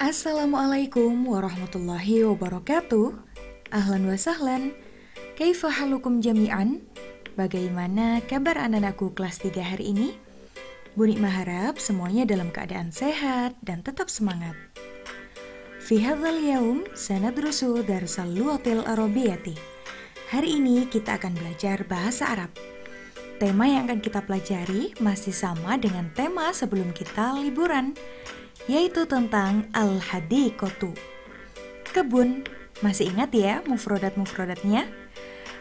Assalamualaikum warahmatullahi wabarakatuh. Ahlan wa sahlan. Kaifa halukum jami'an? Bagaimana kabar anak-anakku kelas 3 hari ini? Bu Nikma harap semuanya dalam keadaan sehat dan tetap semangat. Fi hadzal yaum sanadrusu darsal lughatil arabiyyati. Hari ini kita akan belajar bahasa Arab. Tema yang akan kita pelajari masih sama dengan tema sebelum kita liburan, yaitu tentang al-hadiqatu, kebun. Masih ingat ya mufrodat-mufrodatnya?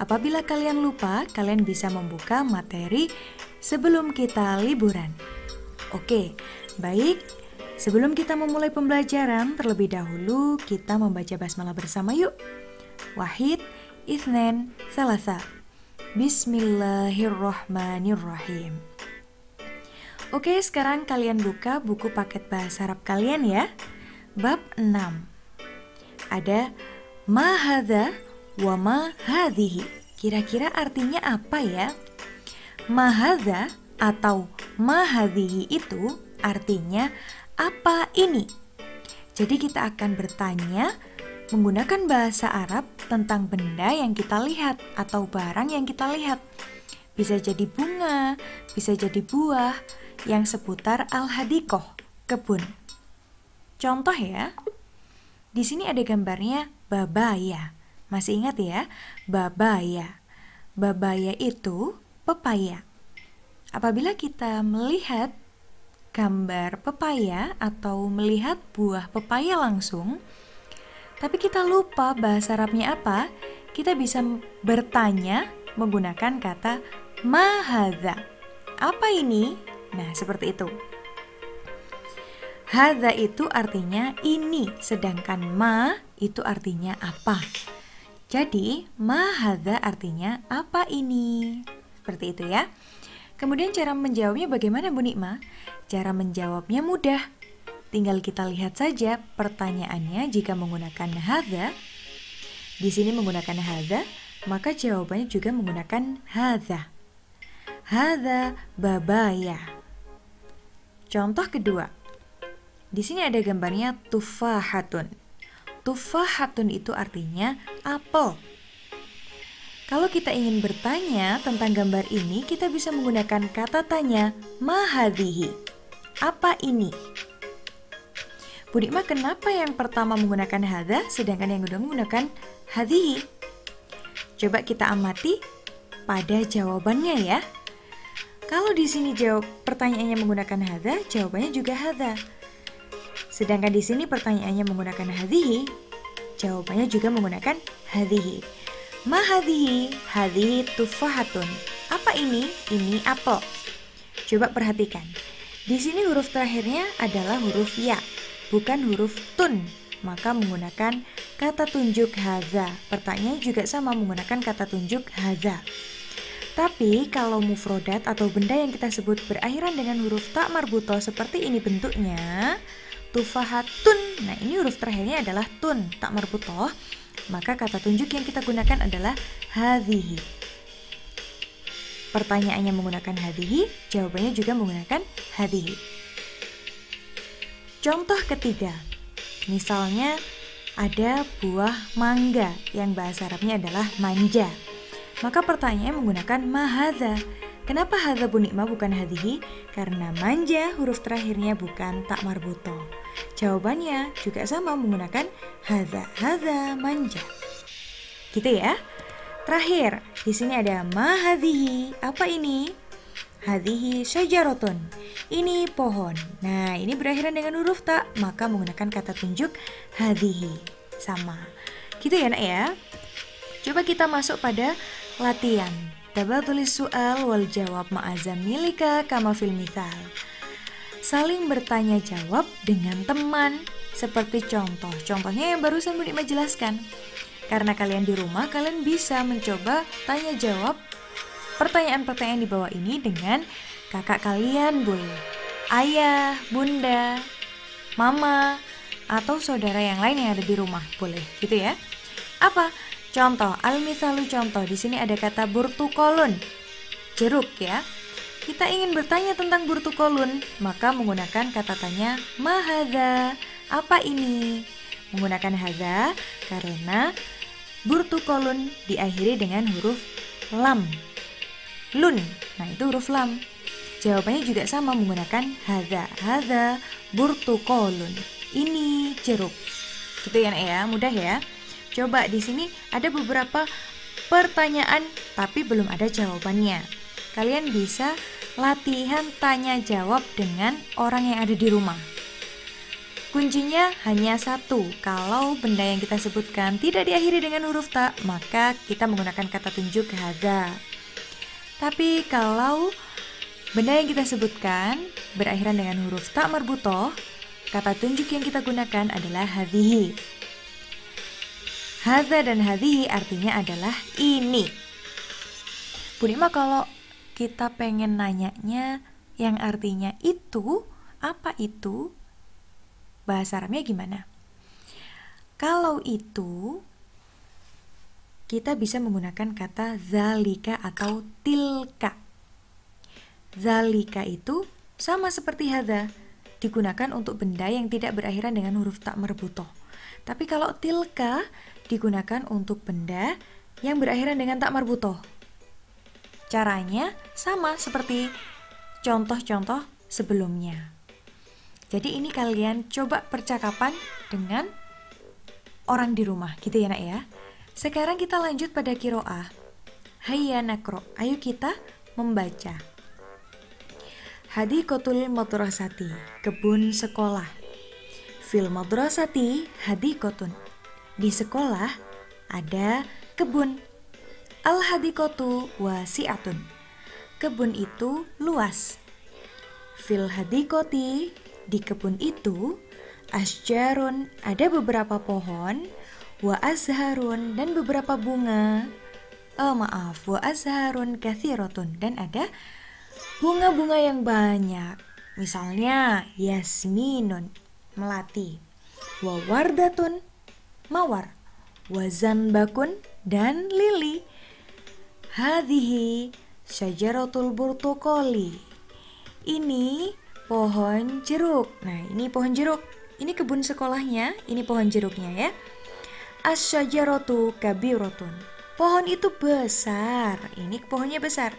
Apabila kalian lupa, kalian bisa membuka materi sebelum kita liburan. Oke, baik. Sebelum kita memulai pembelajaran, terlebih dahulu kita membaca basmalah bersama yuk. Wahid, itsnain, tsalatsa. Bismillahirrahmanirrahim. Oke, sekarang kalian buka buku paket bahasa Arab kalian ya. Bab 6. Ada ma hadza wa ma hadhihi. Kira-kira artinya apa ya? Ma hadza atau ma hadhihi itu artinya apa ini? Jadi kita akan bertanya menggunakan bahasa Arab tentang benda yang kita lihat atau barang yang kita lihat. Bisa jadi bunga, bisa jadi buah, yang seputar al-hadiqah, kebun. Contoh ya, di sini ada gambarnya babaya. Masih ingat ya, babaya. Babaya itu pepaya. Apabila kita melihat gambar pepaya atau melihat buah pepaya langsung, tapi kita lupa bahasa Arabnya apa, kita bisa bertanya menggunakan kata ma hadza. Apa ini? Nah, seperti itu. Hadza itu artinya ini, sedangkan ma itu artinya apa. Jadi, ma hadza artinya apa ini. Seperti itu ya. Kemudian cara menjawabnya bagaimana Bu Nikma? Cara menjawabnya mudah. Tinggal kita lihat saja pertanyaannya jika menggunakan hadza. Di sini menggunakan hadza, maka jawabannya juga menggunakan hadza. Hadza babaya. Contoh kedua. Di sini ada gambarnya tufahatun. Tufahatun itu artinya apel. Kalau kita ingin bertanya tentang gambar ini, kita bisa menggunakan kata tanya ma hadhihi. Apa ini? Bu Nikma, kenapa yang pertama menggunakan hadza sedangkan yang kedua menggunakan hadhihi? Coba kita amati pada jawabannya ya. Kalau di sini pertanyaannya menggunakan hadza, jawabannya juga hadza. Sedangkan di sini pertanyaannya menggunakan hadhihi, jawabannya juga menggunakan hadhihi. Ma hadhihi? Hadhihi tufahatun. Apa ini? Ini apel. Coba perhatikan. Di sini huruf terakhirnya adalah huruf ya, bukan huruf tun. Maka menggunakan kata tunjuk hadza. Pertanyaannya juga sama menggunakan kata tunjuk hadza. Tapi kalau mufrodat atau benda yang kita sebut berakhiran dengan huruf ta marbutoh seperti ini bentuknya, tufahatun. Nah, ini huruf terakhirnya adalah tun, ta marbutoh. Maka kata tunjuk yang kita gunakan adalah hadhihi. Pertanyaannya menggunakan hadhihi, jawabannya juga menggunakan hadhihi. Contoh ketiga. Misalnya ada buah mangga yang bahasa Arabnya adalah manja. Maka pertanyaannya menggunakan ma hadza. Kenapa hadza Bu Nikma bukan hadhihi? Karena manja huruf terakhirnya bukan ta marbutoh. Jawabannya juga sama menggunakan hadza. Hadza manja. Gitu ya. Terakhir, di sini ada ma hadhihi. Apa ini? Hadhihi syajaratun. Ini pohon. Nah, ini berakhiran dengan huruf ta, maka menggunakan kata tunjuk hadhihi. Sama. Gitu ya, Nak ya. Coba kita masuk pada latihan. Tabadhulis su'al wal jawab ma'azam milika kama fil mithal. Saling bertanya jawab dengan teman. Seperti contoh. Contohnya yang barusan Bu Nikma jelaskan. Karena kalian di rumah, kalian bisa mencoba tanya jawab pertanyaan-pertanyaan di bawah ini dengan kakak kalian boleh. Ayah, bunda, mama, atau saudara yang lain yang ada di rumah. Boleh, gitu ya. Apa? Contoh, al-mithalu contoh. Di sini ada kata burtukolun, jeruk ya. Kita ingin bertanya tentang burtukolun, maka menggunakan kata tanya ma hadza. Apa ini? Menggunakan hadza karena burtukolun diakhiri dengan huruf lam. Lun, nah itu huruf lam. Jawabannya juga sama menggunakan hadza. Hadza burtukolun. Ini jeruk. Gitu ya, mudah ya. Coba di sini ada beberapa pertanyaan tapi belum ada jawabannya. Kalian bisa latihan tanya jawab dengan orang yang ada di rumah. Kuncinya hanya satu. Kalau benda yang kita sebutkan tidak diakhiri dengan huruf ta, maka kita menggunakan kata tunjuk hadza. Tapi kalau benda yang kita sebutkan berakhiran dengan huruf ta marbutoh, kata tunjuk yang kita gunakan adalah hadhihi. Hadza dan hadhihi artinya adalah ini. Bu Nikma, kalau kita pengen nanyanya yang artinya itu, apa itu? Bahasa Arabnya gimana? Kalau itu, kita bisa menggunakan kata zalika atau tilka. Zalika itu sama seperti hadza, digunakan untuk benda yang tidak berakhiran dengan huruf ta marbutoh. Tapi kalau tilka digunakan untuk benda yang berakhiran dengan ta marbutoh. Caranya sama seperti contoh-contoh sebelumnya. Jadi ini kalian coba percakapan dengan orang di rumah, gitu ya nak ya. Sekarang kita lanjut pada qiraah. Hayya nakro, ayo kita membaca. Hadiqatul madrasati, kebun sekolah. Fil madrasati hadiqatun, di sekolah ada kebun. Al hadiqatu wasi'atun, kebun itu luas. Fil hadiqati, di kebun itu asjarun, ada beberapa pohon. Wa azharun, dan beberapa bunga. Wa azharun kathiratun, dan ada bunga-bunga yang banyak. Misalnya yasminun, melati. Wa wardatun, mawar. Wa zanbakun, dan lili. Hadhihi syajaratul burtukoli, ini pohon jeruk. Nah, ini pohon jeruk. Ini kebun sekolahnya, ini pohon jeruknya ya. Asyajaratu kabiratun, pohon itu besar. Ini pohonnya besar.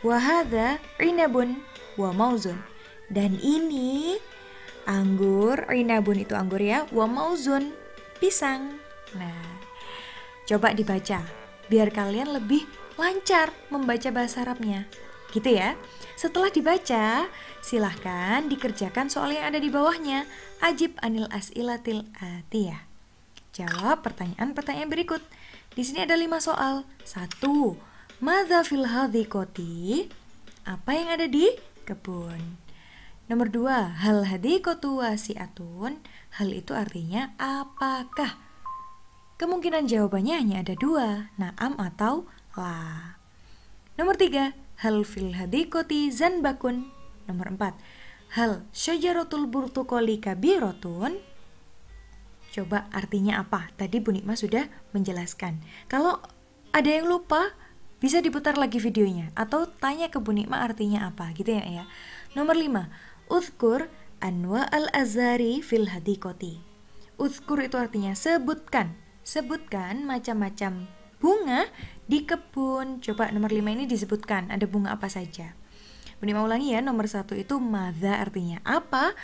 Wa hadza inabun wa mauzun, dan ini anggur. Inabun itu anggur ya. Wa mauzun, pisang. Nah, coba dibaca biar kalian lebih lancar membaca bahasa Arabnya. Gitu ya. Setelah dibaca, silahkan dikerjakan soal yang ada di bawahnya. Ajib anil as'ilatil atiyah, jawab pertanyaan-pertanyaan berikut. Di sini ada 5 soal. 1. Madza fil hadiqati, apa yang ada di kebun. Nomor 2. Hal hadiqatu wasi'atun, hal itu artinya apakah. Kemungkinan jawabannya hanya ada 2, na'am atau la. Nomor 3. Hal fil hadiqati zanbakun. Nomor 4. Hal syajaratul burtukoli kabiratun, coba artinya apa? Tadi Bu Nikma sudah menjelaskan. Kalau ada yang lupa, bisa diputar lagi videonya atau tanya ke Bu Nikma artinya apa, gitu ya. Nomor 5. Uzkur anwa al-azhari fil hadiqati. Uzkur itu artinya sebutkan. Sebutkan macam-macam bunga di kebun. Coba nomor 5 ini disebutkan ada bunga apa saja. Bu Nikma ulangi ya, nomor 1 itu madza artinya apa.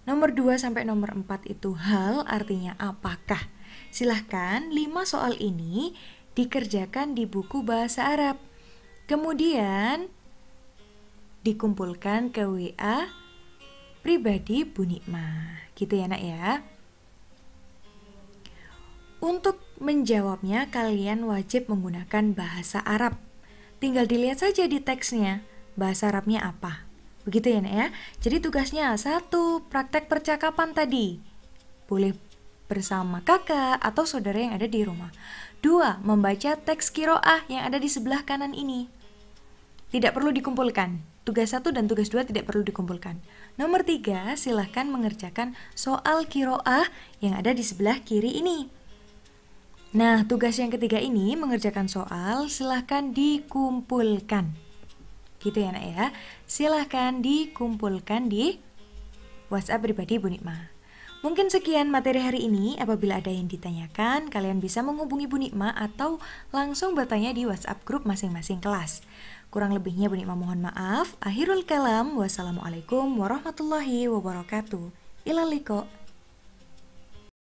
Nomor 2 sampai nomor 4 itu hal artinya apakah. Silahkan 5 soal ini dikerjakan di buku bahasa Arab. Kemudian dikumpulkan ke WA pribadi Bu Nikma. Gitu ya nak ya. Untuk menjawabnya kalian wajib menggunakan bahasa Arab. Tinggal dilihat saja di teksnya bahasa Arabnya apa. Begitu ya nak ya. Jadi tugasnya 1, praktek percakapan tadi. Boleh bersama kakak atau saudara yang ada di rumah. 2, membaca teks qiraah yang ada di sebelah kanan ini. Tidak perlu dikumpulkan. Tugas 1 dan tugas 2 tidak perlu dikumpulkan. Nomor 3, silahkan mengerjakan soal qiraah yang ada di sebelah kiri ini. Nah, tugas yang ketiga ini mengerjakan soal silahkan dikumpulkan. Gitu ya nak ya. Silahkan dikumpulkan di WhatsApp pribadi Bu Nikma. Mungkin sekian materi hari ini. Apabila ada yang ditanyakan, kalian bisa menghubungi Bu Nikma atau langsung bertanya di WhatsApp grup masing-masing kelas. Kurang lebihnya Bu Nikma mohon maaf. Akhirul kalam. Wassalamualaikum warahmatullahi wabarakatuh. Ilal liqa.